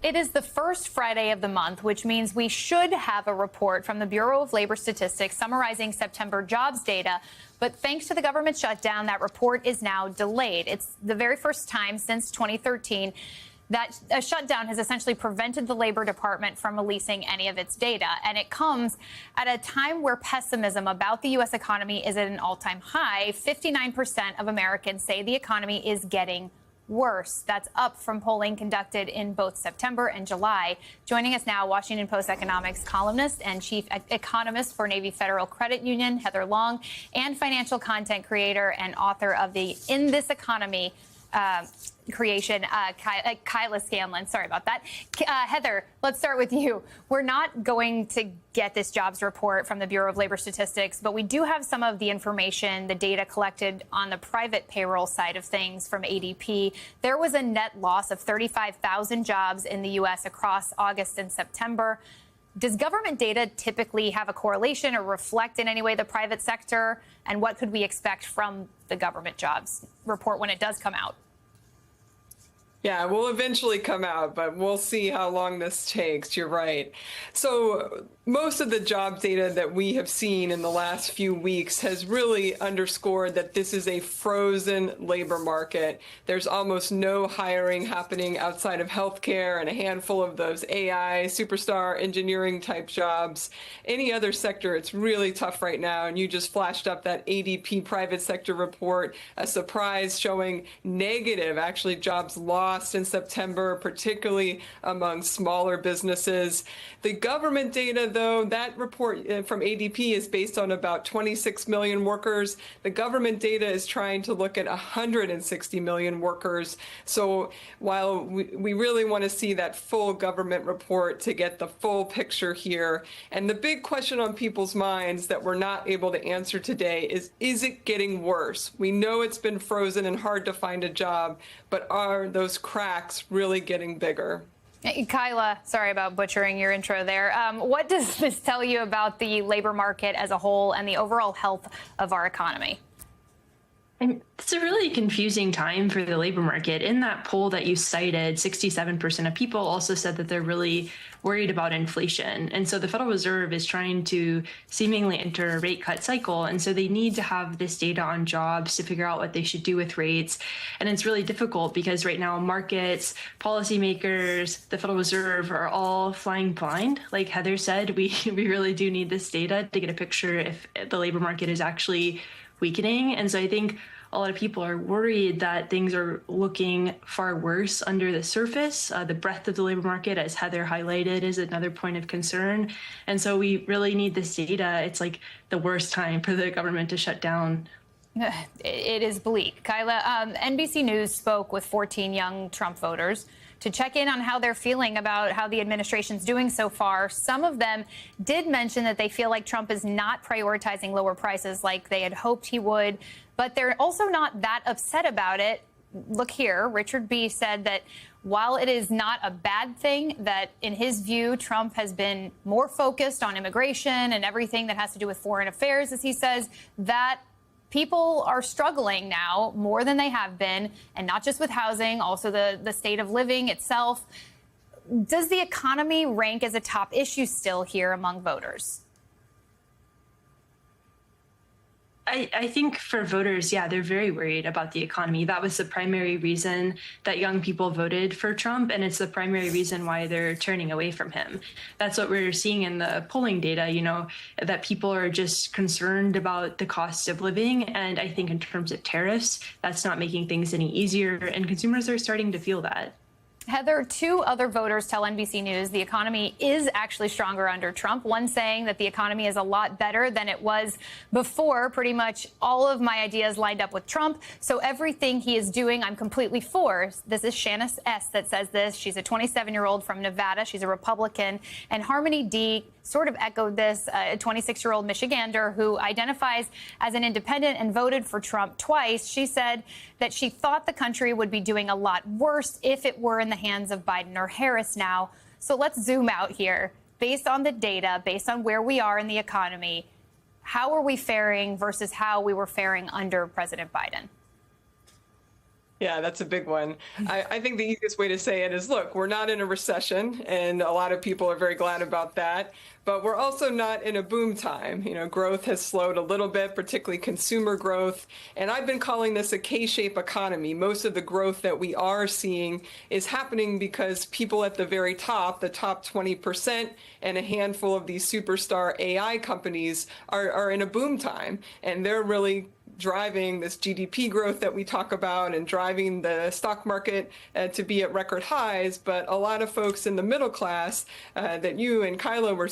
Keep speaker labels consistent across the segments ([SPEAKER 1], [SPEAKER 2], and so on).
[SPEAKER 1] It is the first Friday of the month, which means we should have a report from the Bureau of Labor Statistics summarizing September jobs data. But thanks to the government shutdown, that report is now delayed. It's the very first time since 2013 that a shutdown has essentially prevented the Labor Department from releasing any of its data. And it comes at a time where pessimism about the U.S. economy is at an all-time high. 59% of Americans say the economy is getting worse. That's up from polling conducted in both September and July. Joining us now, Washington Post economics columnist and chief economist for Navy Federal Credit Union, Heather Long, and financial content creator and author of the In This Economy creation, Kyla Scanlon. Sorry about that. Heather, let's start with you. We're not going to get this jobs report from the Bureau of Labor Statistics, but we do have some of the information, the data collected on the private payroll side of things from ADP. There was a net loss of 35,000 jobs in the U.S. across August and September. Does government data typically have a correlation or reflect in any way the private sector? And what could we expect from the government jobs report when it does come out?
[SPEAKER 2] Yeah, it will eventually come out, but we'll see how long this takes. You're right. So most of the job data that we have seen in the last few weeks has really underscored that this is a frozen labor market. There's almost no hiring happening outside of healthcare and a handful of those AI, superstar engineering type jobs. Any other sector, it's really tough right now. And you just flashed up that ADP private sector report, a surprise showing negative, actually, jobs lost in September, particularly among smaller businesses. The government data, though, that report from ADP is based on about 26 million workers. The government data is trying to look at 160 million workers. So while we really want to see that full government report to get the full picture here, and the big question on people's minds that we're not able to answer today is it getting worse? We know it's been frozen and hard to find a job, but are those cracks really getting bigger?
[SPEAKER 1] Kyla, sorry about butchering your intro there. What does this tell you about the labor market as a whole and the overall health of our economy?
[SPEAKER 3] It's a really confusing time for the labor market. In that poll that you cited, 67% of people also said that they're really worried about inflation. And so the Federal Reserve is trying to seemingly enter a rate cut cycle. And so they need to have this data on jobs to figure out what they should do with rates. And it's really difficult because right now markets, policymakers, the Federal Reserve are all flying blind. Like Heather said, we really do need this data to get a picture if the labor market is actually weakening. And so I think a lot of people are worried that things are looking far worse under the surface. The breadth of the labor market, as Heather highlighted, is another point of concern. And so we really need this data. It's like the worst time for the government to shut down.
[SPEAKER 1] It is bleak. Kyla, NBC News spoke with 14 young Trump voters to check in on how they're feeling about how the administration's doing so far. Some of them did mention that they feel like Trump is not prioritizing lower prices like they had hoped he would, but they're also not that upset about it. Look here, Richard B. said that while it is not a bad thing, that in his view, Trump has been more focused on immigration and everything that has to do with foreign affairs, as he says, that people are struggling now more than they have been, and not just with housing, also the state of living itself. Does the economy rank as a top issue still here among voters?
[SPEAKER 3] I think for voters, yeah, they're very worried about the economy. That was the primary reason that young people voted for Trump, and it's the primary reason why they're turning away from him. That's what we're seeing in the polling data, that people are just concerned about the cost of living. And I think in terms of tariffs, that's not making things any easier, and consumers are starting to feel that.
[SPEAKER 1] Heather, two other voters tell NBC News the economy is actually stronger under Trump. One saying that the economy is a lot better than it was before. Pretty much all of my ideas lined up with Trump. So everything he is doing, I'm completely for. This is Shanice S. that says this. She's a 27-year-old from Nevada. She's a Republican. And Harmony D. sort of echoed this, a 26-year-old Michigander who identifies as an independent and voted for Trump twice. She said that she thought the country would be doing a lot worse if it were in the hands of Biden or Harris now. So let's zoom out here. Based on the data, based on where we are in the economy, how are we faring versus how we were faring under President Biden?
[SPEAKER 2] Yeah, that's a big one. I think the easiest way to say it is, look, we're not in a recession, and a lot of people are very glad about that, but we're also not in a boom time. You know, growth has slowed a little bit, particularly consumer growth, and I've been calling this a K-shaped economy. Most of the growth that we are seeing is happening because people at the very top, the top 20%, and a handful of these superstar AI companies are in a boom time, and they're really driving this GDP growth that we talk about and driving the stock market to be at record highs. But a lot of folks in the middle class that you and Kyla were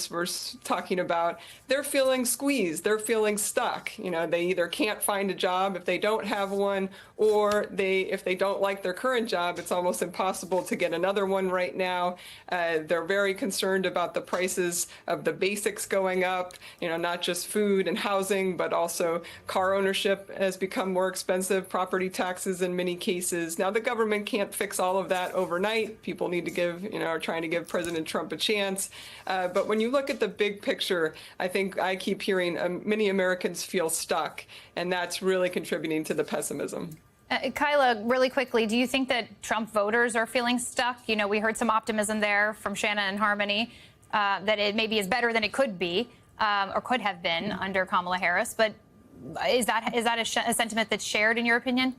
[SPEAKER 2] talking about, they're feeling squeezed. They're feeling stuck. You know, they either can't find a job if they don't have one, or if they don't like their current job, it's almost impossible to get another one right now. They're very concerned about the prices of the basics going up, you know, not just food and housing, but also car ownership has become more expensive, property taxes in many cases. Now, the government can't fix all of that overnight. People need to are trying to give President Trump a chance. But when you look at the big picture, I think I keep hearing many Americans feel stuck, and that's really contributing to the pessimism.
[SPEAKER 1] Kyla, really quickly, do you think that Trump voters are feeling stuck? You know, we heard some optimism there from Shanna and Harmony that it maybe is better than it could be or could have been under Kamala Harris. But is that a sentiment that's shared in your opinion?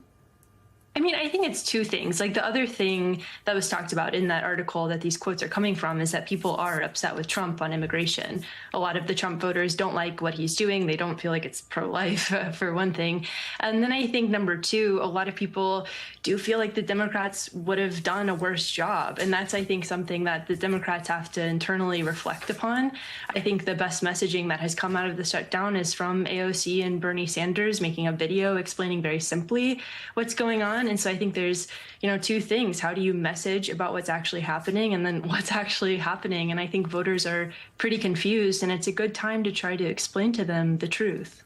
[SPEAKER 3] I mean, I think it's two things. Like, the other thing that was talked about in that article that these quotes are coming from is that people are upset with Trump on immigration. A lot of the Trump voters don't like what he's doing. They don't feel like it's pro-life, for one thing. And then I think number two, a lot of people do feel like the Democrats would have done a worse job. And that's, I think, something that the Democrats have to internally reflect upon. I think the best messaging that has come out of the shutdown is from AOC and Bernie Sanders making a video explaining very simply what's going on. And so I think there's, two things. How do you message about what's actually happening, and then what's actually happening? And I think voters are pretty confused, and it's a good time to try to explain to them the truth.